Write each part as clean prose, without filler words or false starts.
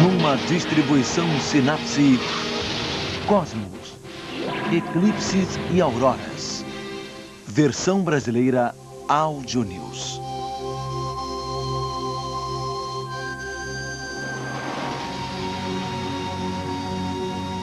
Numa distribuição Sinapse Cosmos, Eclipses e Auroras. Versão brasileira Audio News.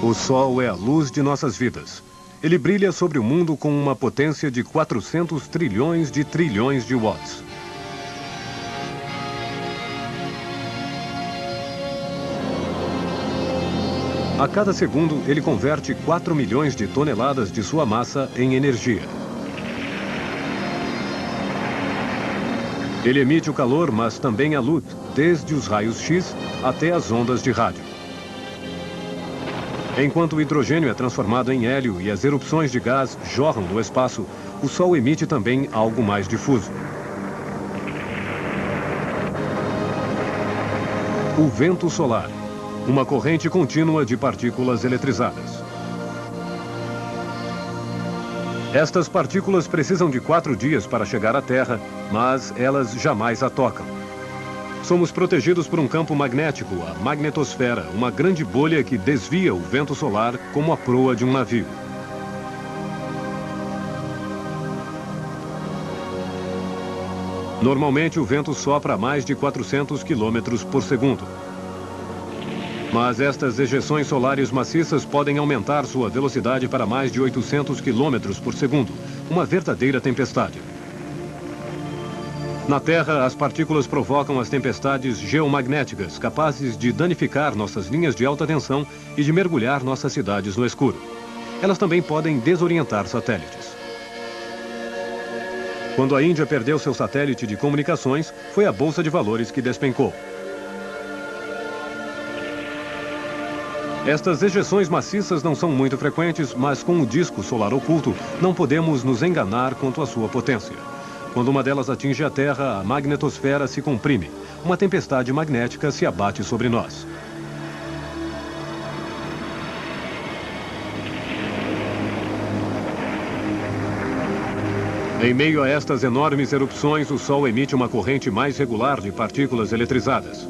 O Sol é a luz de nossas vidas. Ele brilha sobre o mundo com uma potência de 400 trilhões de watts. A cada segundo, ele converte 4 milhões de toneladas de sua massa em energia. Ele emite o calor, mas também a luz, desde os raios X até as ondas de rádio. Enquanto o hidrogênio é transformado em hélio e as erupções de gás jorram no espaço, o Sol emite também algo mais difuso. O vento solar, uma corrente contínua de partículas eletrizadas. Estas partículas precisam de 4 dias para chegar à Terra, mas elas jamais a tocam. Somos protegidos por um campo magnético, a magnetosfera, uma grande bolha que desvia o vento solar como a proa de um navio. Normalmente o vento sopra a mais de 400 km por segundo. Mas estas ejeções solares maciças podem aumentar sua velocidade para mais de 800 km por segundo, uma verdadeira tempestade. Na Terra, as partículas provocam as tempestades geomagnéticas, capazes de danificar nossas linhas de alta tensão e de mergulhar nossas cidades no escuro. Elas também podem desorientar satélites. Quando a Índia perdeu seu satélite de comunicações, foi a Bolsa de Valores que despencou. Estas ejeções maciças não são muito frequentes, mas com o disco solar oculto, não podemos nos enganar quanto à sua potência. Quando uma delas atinge a Terra, a magnetosfera se comprime. Uma tempestade magnética se abate sobre nós. Em meio a estas enormes erupções, o Sol emite uma corrente mais regular de partículas eletrizadas.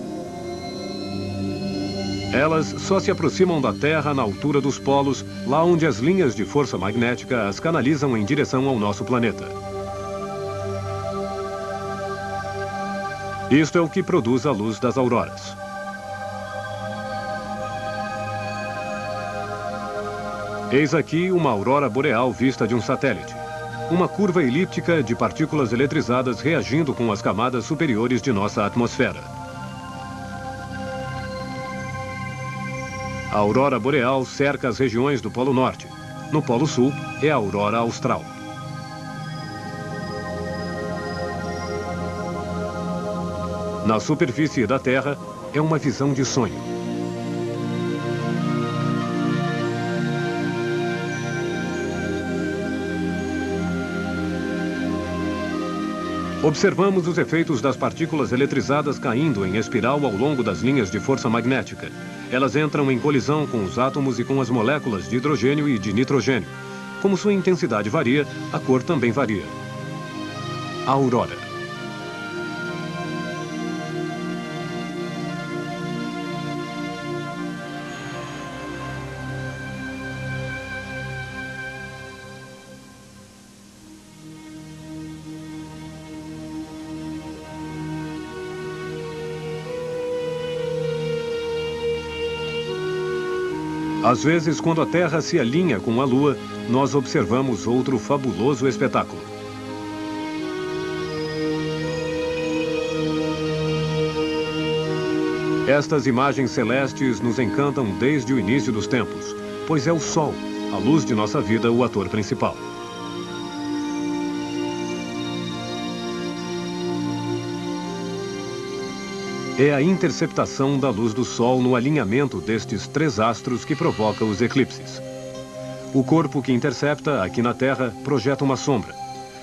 Elas só se aproximam da Terra na altura dos polos, lá onde as linhas de força magnética as canalizam em direção ao nosso planeta. Isto é o que produz a luz das auroras. Eis aqui uma aurora boreal vista de um satélite. Uma curva elíptica de partículas eletrizadas reagindo com as camadas superiores de nossa atmosfera. A aurora boreal cerca as regiões do Polo Norte. No Polo Sul é a aurora austral. Na superfície da Terra, é uma visão de sonho. Observamos os efeitos das partículas eletrizadas caindo em espiral ao longo das linhas de força magnética. Elas entram em colisão com os átomos e com as moléculas de hidrogênio e de nitrogênio. Como sua intensidade varia, a cor também varia. A aurora. Às vezes, quando a Terra se alinha com a Lua, nós observamos outro fabuloso espetáculo. Estas imagens celestes nos encantam desde o início dos tempos, pois é o Sol, a luz de nossa vida, o ator principal. É a interceptação da luz do Sol no alinhamento destes 3 astros que provoca os eclipses. O corpo que intercepta, aqui na Terra, projeta uma sombra.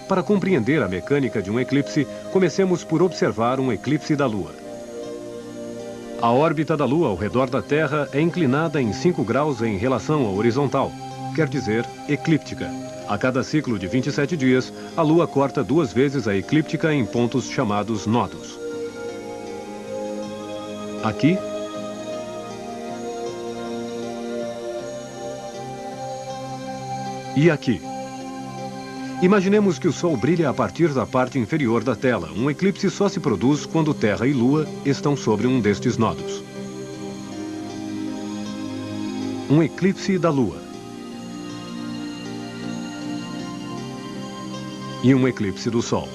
Para compreender a mecânica de um eclipse, comecemos por observar um eclipse da Lua. A órbita da Lua ao redor da Terra é inclinada em 5 graus em relação à horizontal, quer dizer, eclíptica. A cada ciclo de 27 dias, a Lua corta 2 vezes a eclíptica em pontos chamados nodos. Aqui E aqui? Imaginemos que o Sol brilha a partir da parte inferior da tela. Um eclipse só se produz quando Terra e Lua estão sobre um destes nodos. Um eclipse da Lua. E um eclipse do Sol.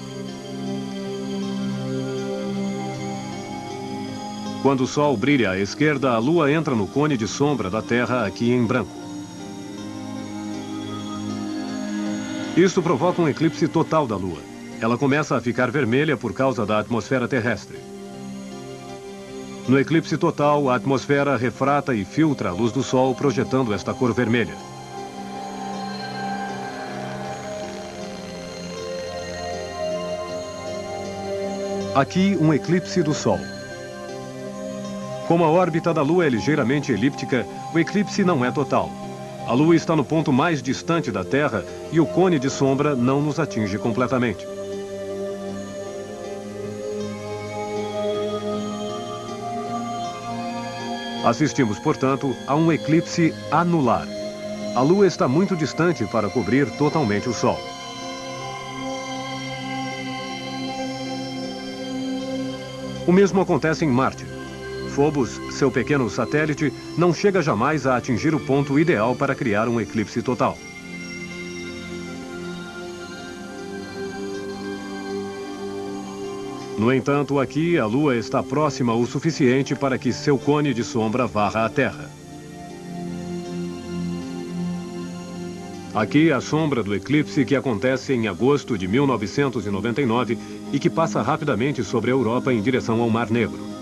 Quando o Sol brilha à esquerda, a Lua entra no cone de sombra da Terra aqui em branco. Isto provoca um eclipse total da Lua. Ela começa a ficar vermelha por causa da atmosfera terrestre. No eclipse total, a atmosfera refrata e filtra a luz do Sol, projetando esta cor vermelha. Aqui, um eclipse do Sol. Como a órbita da Lua é ligeiramente elíptica, o eclipse não é total. A Lua está no ponto mais distante da Terra e o cone de sombra não nos atinge completamente. Assistimos, portanto, a um eclipse anular. A Lua está muito distante para cobrir totalmente o Sol. O mesmo acontece em Marte. Phobos, seu pequeno satélite, não chega jamais a atingir o ponto ideal para criar um eclipse total. No entanto, aqui a Lua está próxima o suficiente para que seu cone de sombra varra a Terra. Aqui a sombra do eclipse que acontece em agosto de 1999 e que passa rapidamente sobre a Europa em direção ao Mar Negro.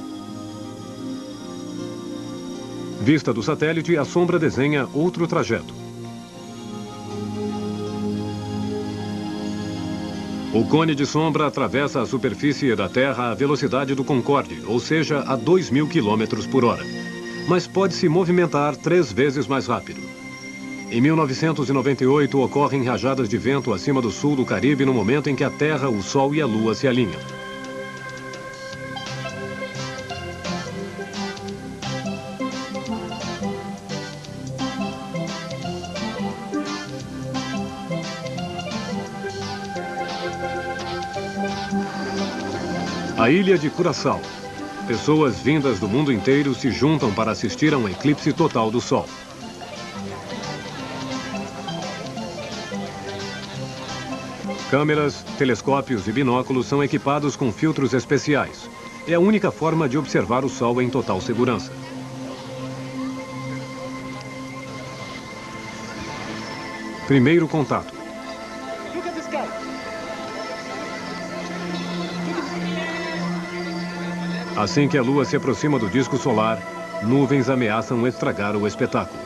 Vista do satélite, a sombra desenha outro trajeto. O cone de sombra atravessa a superfície da Terra à velocidade do Concorde, ou seja, a 2.000 km por hora. Mas pode se movimentar 3 vezes mais rápido. Em 1998, ocorrem rajadas de vento acima do sul do Caribe no momento em que a Terra, o Sol e a Lua se alinham. A ilha de Curaçao. Pessoas vindas do mundo inteiro se juntam para assistir a um eclipse total do Sol. Câmeras, telescópios e binóculos são equipados com filtros especiais. É a única forma de observar o Sol em total segurança. Primeiro contato. Assim que a Lua se aproxima do disco solar, nuvens ameaçam estragar o espetáculo.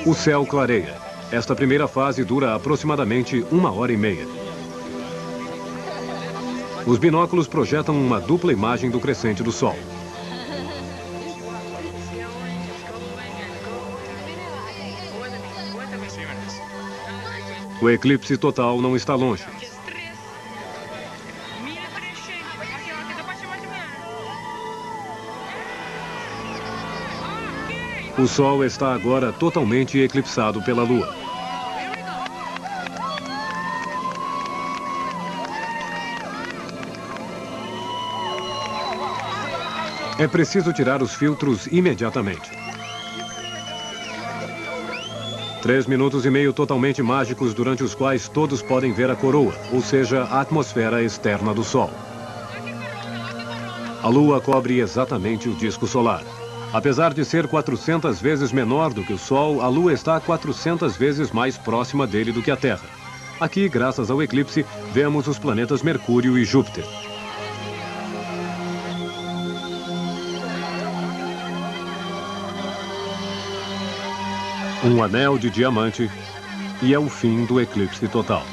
O céu clareia. Esta primeira fase dura aproximadamente 1h30. Os binóculos projetam uma dupla imagem do crescente do Sol. O eclipse total não está longe. O Sol está agora totalmente eclipsado pela Lua. É preciso tirar os filtros imediatamente. 3 minutos e meio totalmente mágicos durante os quais todos podem ver a coroa, ou seja, a atmosfera externa do Sol. A Lua cobre exatamente o disco solar. Apesar de ser 400 vezes menor do que o Sol, a Lua está 400 vezes mais próxima dele do que a Terra. Aqui, graças ao eclipse, vemos os planetas Mercúrio e Júpiter. Um anel de diamante e é o fim do eclipse total.